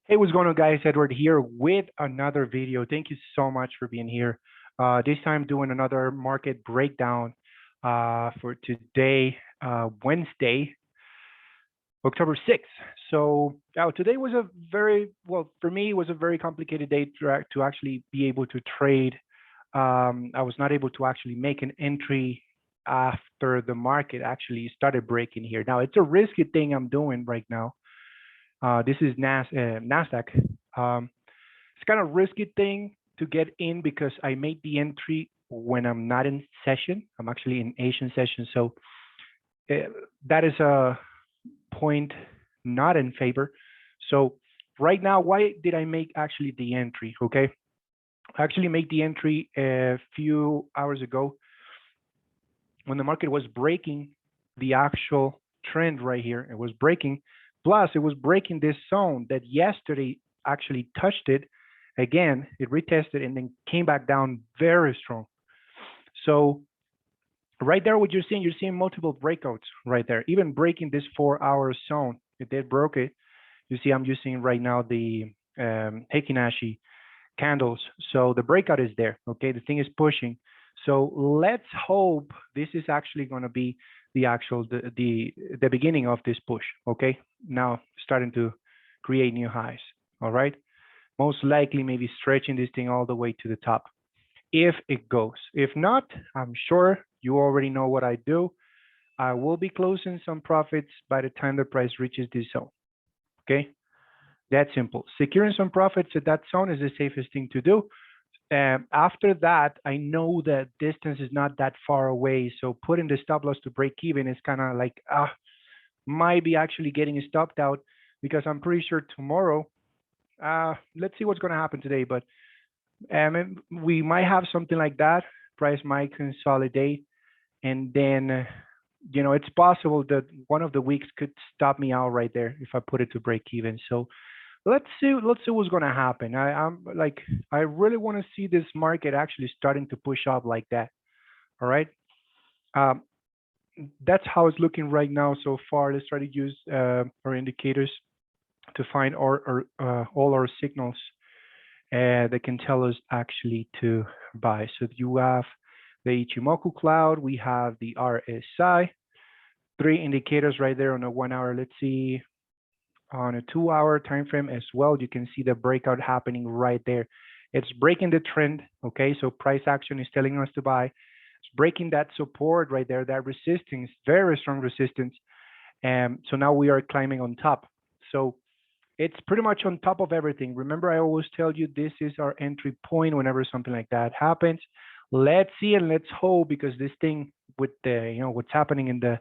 Hey, what's going on, guys? Edward here with another video. Thank you so much for being here. This time doing another market breakdown for today, Wednesday, October 6th. So today was a very, well, for me, it was a very complicated day to actually be able to trade. I was not able to actually make an entry after the market actually started breaking here. Now, it's a risky thing I'm doing right now. This is Nasdaq. It's kind of risky thing to get in because I made the entry when I'm not in session. I'm actually in Asian session, so that is a point not in favor. So right now, why did I make actually the entry? Okay, I actually made the entry a few hours ago when the market was breaking the actual trend right here. It was breaking. Plus, it was breaking this zone that yesterday actually touched it. Again, it retested and then came back down very strong. So right there, what you're seeing multiple breakouts right there, even breaking this 4-hour zone. It did broke it. You see, I'm using right now the Heikin-Ashi candles. So the breakout is there, okay? The thing is pushing. So let's hope this is actually going to be the actual, the beginning of this push, okay? Now starting to create new highs, all right? Most likely maybe stretching this thing all the way to the top if it goes. If not, I'm sure you already know what I do. I will be closing some profits by the time the price reaches this zone, okay? That's simple. Securing some profits at that zone is the safest thing to do. After that, I know that distance is not that far away. So putting the stop loss to break even is kind of like, might be actually getting stopped out because I'm pretty sure tomorrow, let's see what's going to happen today, but we might have something like that. Price might consolidate. And then, it's possible that one of the weeks could stop me out right there if I put it to break even. So let's see what's going to happen. I really want to see this market actually starting to push up like that. All right. That's how it's looking right now so far. Let's try to use our indicators to find all our signals that can tell us actually to buy. So you have the Ichimoku cloud, we have the RSI, 3 indicators right there on a 1 hour. Let's see on a 2-hour time frame as well. You can see the breakout happening right there. It's breaking the trend. Okay, so price action is telling us to buy. It's breaking that support right there, that resistance, very strong resistance. And so now we are climbing on top. So it's pretty much on top of everything. Remember, I always tell you this is our entry point whenever something like that happens. Let's see and let's hope, because this thing with the, what's happening in the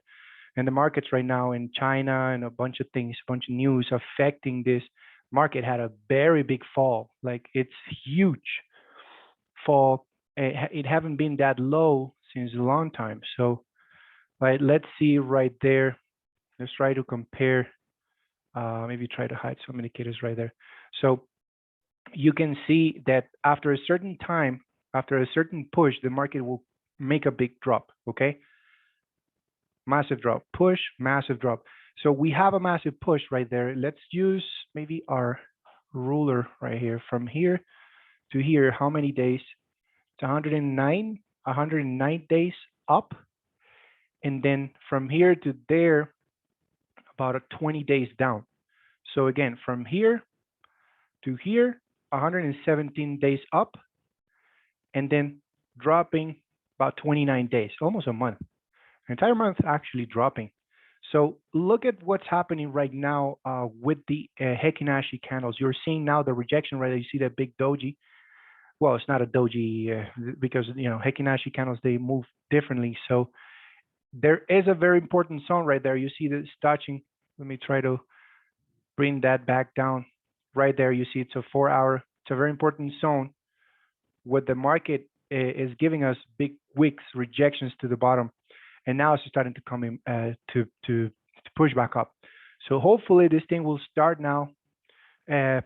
markets right now in China and a bunch of things, a bunch of news affecting this market had a very big fall. Like it's huge fall. It haven't been that low since a long time. So, right, let's see right there. Let's try to compare. Maybe try to hide some indicators right there. So you can see that after a certain time, after a certain push, the market will make a big drop, okay? Massive drop, push, massive drop. So we have a massive push right there. Let's use maybe our ruler right here. From here to here, how many days? It's 109 days up. And then from here to there, about 20 days down. So again, from here to here, 117 days up, and then dropping about 29 days, almost a month. An entire month actually dropping. So look at what's happening right now with the Heikin-Ashi candles. You're seeing now the rejection, right? You see that big doji. Well, it's not a doji because, Heikin-Ashi candles, they move differently. So there is a very important zone right there. You see this touching. Let me try to bring that back down. Right there, you see it's a 4-hour. It's a very important zone. What the market is giving us big wicks, rejections to the bottom. And now it's starting to come in to push back up. So hopefully this thing will start now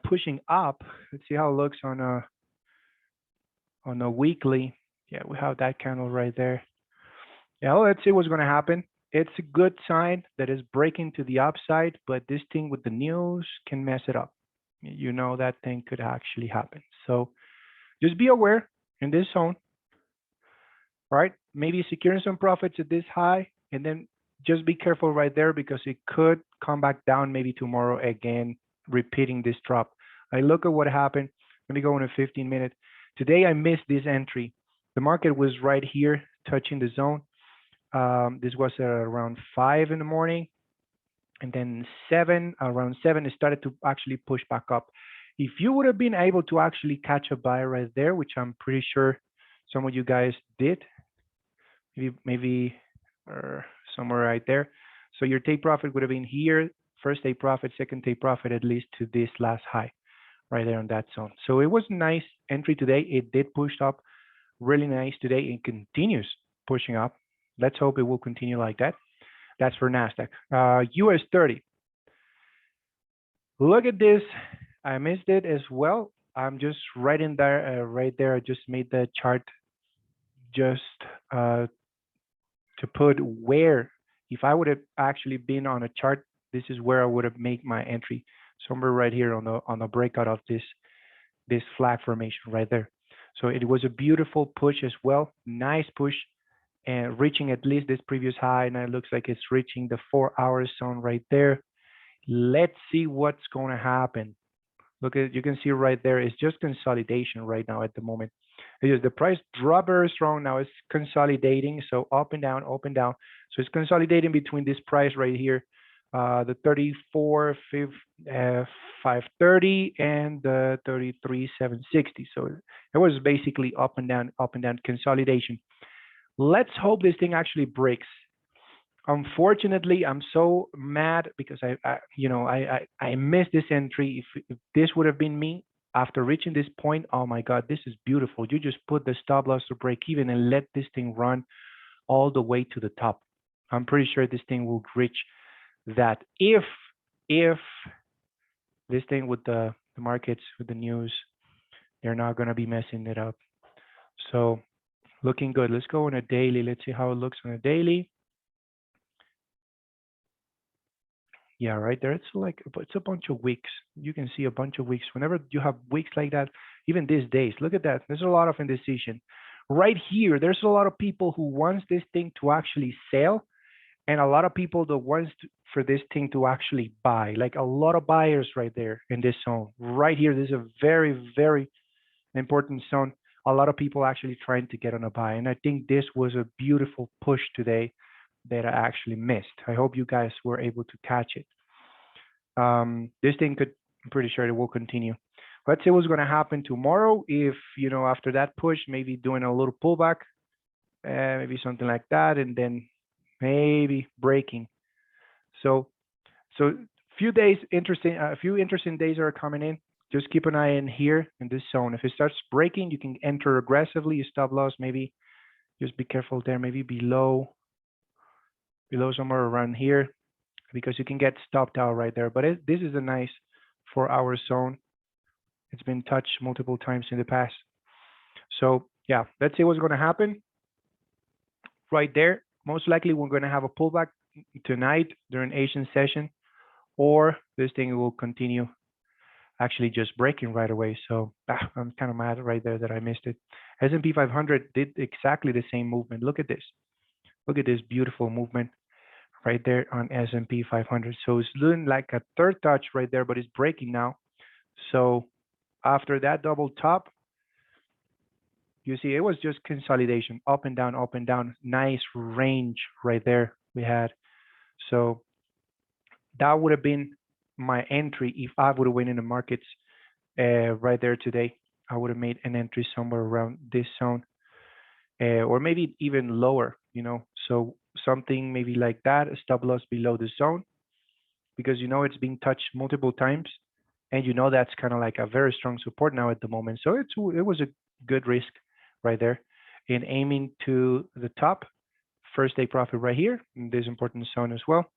pushing up. Let's see how it looks on a weekly. Yeah, we have that candle right there. Yeah, let's see what's going to happen. It's a good sign that it's breaking to the upside, but this thing with the news can mess it up. you know that thing could actually happen. So just be aware in this zone, right? Maybe securing some profits at this high, and then just be careful right there because it could come back down maybe tomorrow again, repeating this drop. I look at what happened. Let me go in a 15-minute. Today I missed this entry. The market was right here touching the zone. This was around 5 in the morning, and then around 7, it started to actually push back up. If you would have been able to actually catch a buy right there, which I'm pretty sure some of you guys did, maybe somewhere right there. So your take profit would have been here, first take profit, second take profit, at least to this last high right there on that zone. So it was a nice entry today. It did push up really nice today and continues pushing up. Let's hope it will continue like that. That's for Nasdaq. US 30. Look at this. I missed it as well. I'm just right in there, right there. I just made the chart just to put where, if I would have actually been on a chart, this is where I would have made my entry, somewhere right here on the breakout of this flag formation right there. So it was a beautiful push as well, nice push, and reaching at least this previous high. Now it looks like it's reaching the 4-hour zone right there. Let's see what's going to happen. Look at, you can see right there, it's just consolidation right now at the moment. Because the price dropped very strong, now it's consolidating, so up and down, up and down. So it's consolidating between this price right here, the 34,530 and the 33,760. So it was basically up and down consolidation. Let's hope this thing actually breaks. Unfortunately, I'm so mad because I missed this entry. If this would have been me after reaching this point, oh my God, this is beautiful. You just put the stop loss to break even and let this thing run all the way to the top. I'm pretty sure this thing will reach that if this thing with the markets, with the news, they're not going to be messing it up. So looking good. Let's go on a daily. Let's see how it looks on a daily. Yeah, right there. It's like it's a bunch of weeks. You can see a bunch of weeks. Whenever you have weeks like that, even these days, look at that. There's a lot of indecision. Right here, there's a lot of people who wants this thing to actually sell, and a lot of people that wants for this thing to actually buy. Like a lot of buyers right there in this zone. Right here, this is a very, very important zone. A lot of people actually trying to get on a buy, and I think this was a beautiful push today that I actually missed. I hope you guys were able to catch it. This thing could, I'm pretty sure it will continue. Let's see what's going to happen tomorrow. If, after that push, maybe doing a little pullback, maybe something like that, and then maybe breaking. So few interesting days are coming in. Just keep an eye in here in this zone. If it starts breaking, you can enter aggressively. You stop loss, maybe just be careful there, maybe below somewhere around here, because you can get stopped out right there. But this is a nice 4-hour zone. It's been touched multiple times in the past. So yeah, let's see what's going to happen. Right there, most likely we're going to have a pullback tonight during Asian session, or this thing will continue actually just breaking right away. So I'm kind of mad right there that I missed it. S&P 500 did exactly the same movement. Look at this. Look at this beautiful movement right there on S&P 500. So it's doing like a third touch right there, but it's breaking now. So after that double top, you see it was just consolidation, up and down, up and down. Nice range right there we had. So that would have been my entry if I would have went in the markets right there today. I would have made an entry somewhere around this zone, or maybe even lower, So something maybe like that, a stop loss below the zone, because it's being touched multiple times, and that's kind of like a very strong support now at the moment. So it was a good risk right there in aiming to the top. First day profit right here in this important zone as well.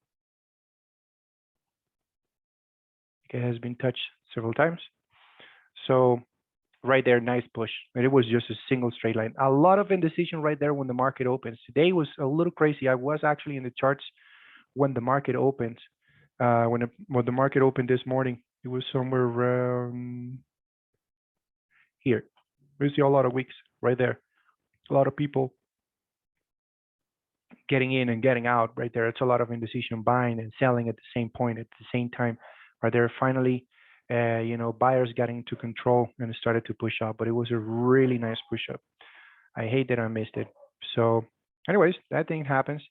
It has been touched several times. So right there, nice push. And it was just a single straight line. A lot of indecision right there when the market opens. Today was a little crazy. I was actually in the charts when the market opens. When the market opened this morning, It was somewhere around here. We see a lot of wicks right there. A lot of people getting in and getting out right there. It's a lot of indecision, buying and selling at the same point, at the same time. Right there, finally, buyers getting into control and started to push up. But it was a really nice push up. I hate that I missed it. So, anyways, that thing happens.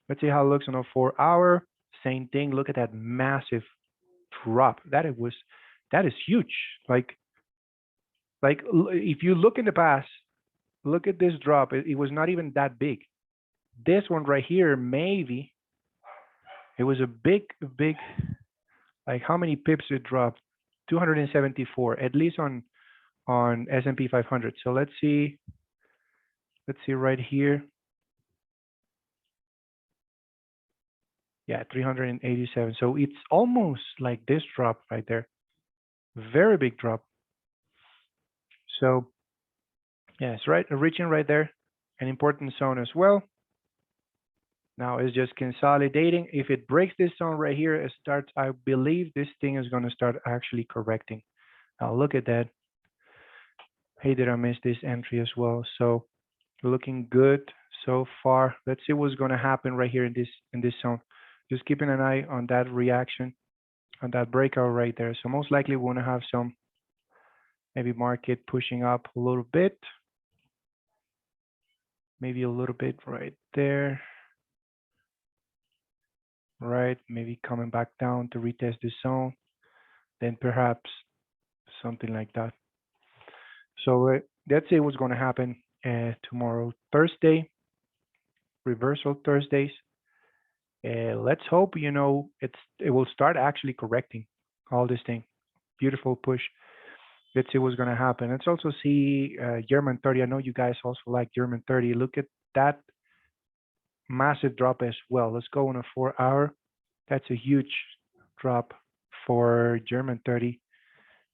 Let's see how it looks on a 4 hour. Same thing. Look at that massive drop. That is huge. Like if you look in the past, look at this drop. It was not even that big. This one right here, maybe it was a big, like how many pips it dropped? 274, at least on S&P 500. So let's see right here. Yeah, 387. So it's almost like this drop right there. Very big drop. So yeah, it's right, reaching right there, an important zone as well. Now it's just consolidating. If it breaks this zone right here, it starts, I believe this thing is going to start actually correcting. Now look at that. Hey, did I miss this entry as well? So looking good so far. Let's see what's going to happen right here in this zone. Just keeping an eye on that reaction, on that breakout right there. So most likely we want to have some maybe market pushing up a little bit. Maybe a little bit right there. Right, maybe coming back down to retest the zone. Then perhaps something like that. So let's see what's going to happen tomorrow, Thursday, reversal Thursdays. Let's hope, it will start actually correcting all this thing. Beautiful push. Let's see what's going to happen. Let's also see German 30. I know you guys also like German 30. Look at that massive drop as well. Let's go on a 4 hour. That's a huge drop for German 30,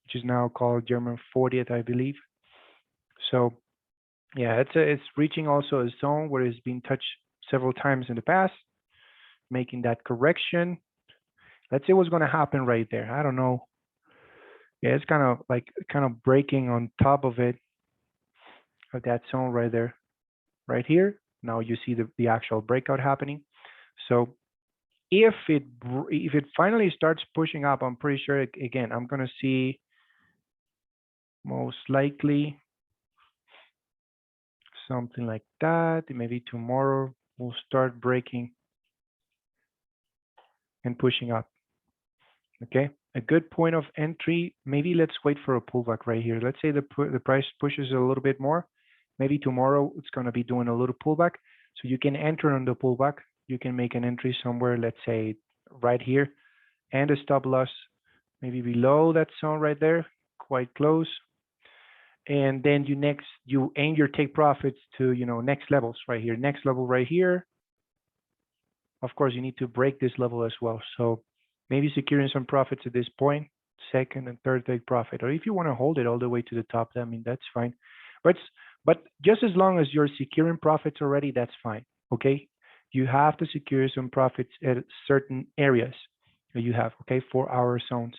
which is now called German 40th, I believe. So yeah, it's reaching also a zone where it's been touched several times in the past, making that correction. Let's see what's going to happen right there. I don't know. Yeah, it's kind of breaking on top of it, of that zone right there, right here. Now you see the actual breakout happening. So if it finally starts pushing up, I'm pretty sure again I'm going to see most likely something like that. Maybe tomorrow we'll start breaking and pushing up. Okay, a good point of entry. Maybe let's wait for a pullback right here. Let's say the price pushes a little bit more. Maybe tomorrow it's going to be doing a little pullback. So you can enter on the pullback. You can make an entry somewhere, let's say right here, and a stop loss maybe below that zone right there, quite close. And then you aim your take profits to next levels right here, next level right here. Of course, you need to break this level as well. So maybe securing some profits at this point, second and third take profit, or if you want to hold it all the way to the top, I mean that's fine. But just as long as you're securing profits already, that's fine. Okay, you have to secure some profits at certain areas that you have. Okay, 4 hour zones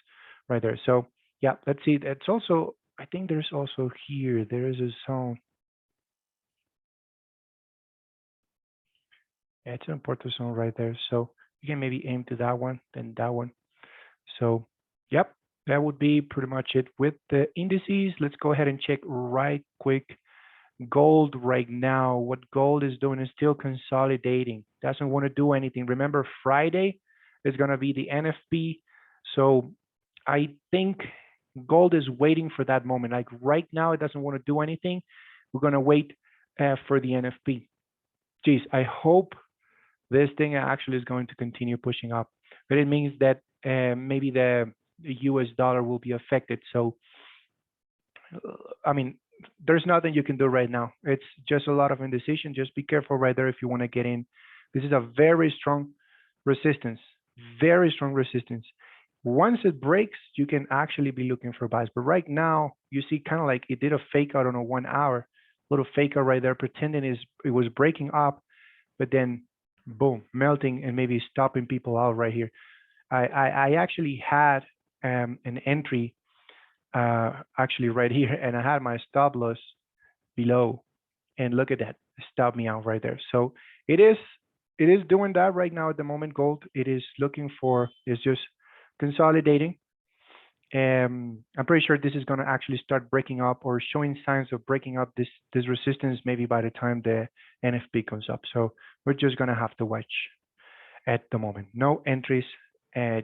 right there. So yeah, let's see. That's also, I think there's also here, there is a zone. Yeah, it's an important zone right there. So you can maybe aim to that one, then that one. So yep, that would be pretty much it with the indices. Let's go ahead and check right quick. Gold right now, what gold is doing is still consolidating. Doesn't want to do anything. Remember, Friday is going to be the NFP. So I think gold is waiting for that moment. Like right now, it doesn't want to do anything. We're going to wait for the NFP. Geez, I hope this thing actually is going to continue pushing up, but it means that maybe the US dollar will be affected. So, I mean, there's nothing you can do right now. It's just a lot of indecision. Just be careful right there if you want to get in. This is a very strong resistance, very strong resistance. Once it breaks, you can actually be looking for buys. But right now, you see kind of like it did a fake out on a 1 hour, little fake out right there, pretending it was breaking up, but then boom, melting and maybe stopping people out right here. I actually had an entry actually right here, and I had my stop loss below, and look at that, stop me out right there. So it is doing that right now at the moment. Gold, it is looking for, is just consolidating. I'm pretty sure this is going to actually start breaking up or showing signs of breaking up this resistance maybe by the time the NFP comes up. So we're just going to have to watch at the moment. No entries,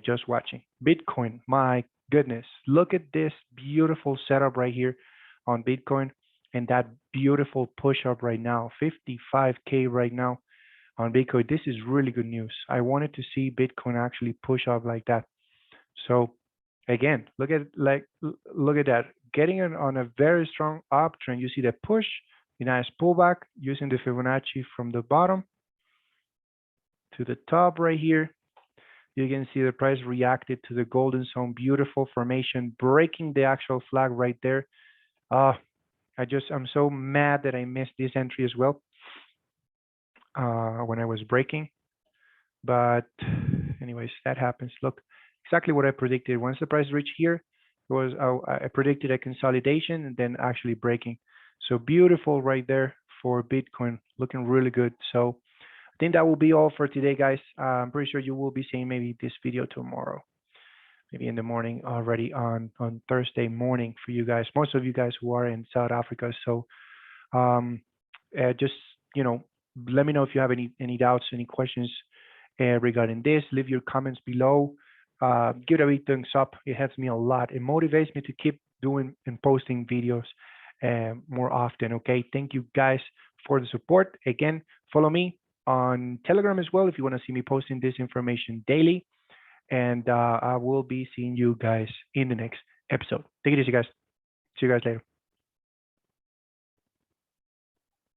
just watching. Bitcoin, my goodness, look at this beautiful setup right here on Bitcoin, and that beautiful push up right now, 55K right now on Bitcoin. This is really good news. I wanted to see Bitcoin actually push up like that. So again, look at that, getting on a very strong uptrend. You see the push, a nice pullback using the Fibonacci from the bottom to the top right here. You can see the price reacted to the golden zone, beautiful formation, breaking the actual flag right there. I'm so mad that I missed this entry as well when I was breaking. But anyways, that happens. Look, exactly what I predicted. Once the price reached here, I predicted a consolidation and then actually breaking. So beautiful right there for Bitcoin, looking really good. So I think that will be all for today, guys. I'm pretty sure you will be seeing maybe this video tomorrow, maybe in the morning already on Thursday morning for you guys. Most of you guys who are in South Africa. So just, let me know if you have any doubts, any questions regarding this. Leave your comments below. Give it a big thumbs up. It helps me a lot. It motivates me to keep doing and posting videos more often. Okay, thank you guys for the support. Again, follow me on Telegram as well if you want to see me posting this information daily. And I will be seeing you guys in the next episode. Take it easy, guys. See you guys later.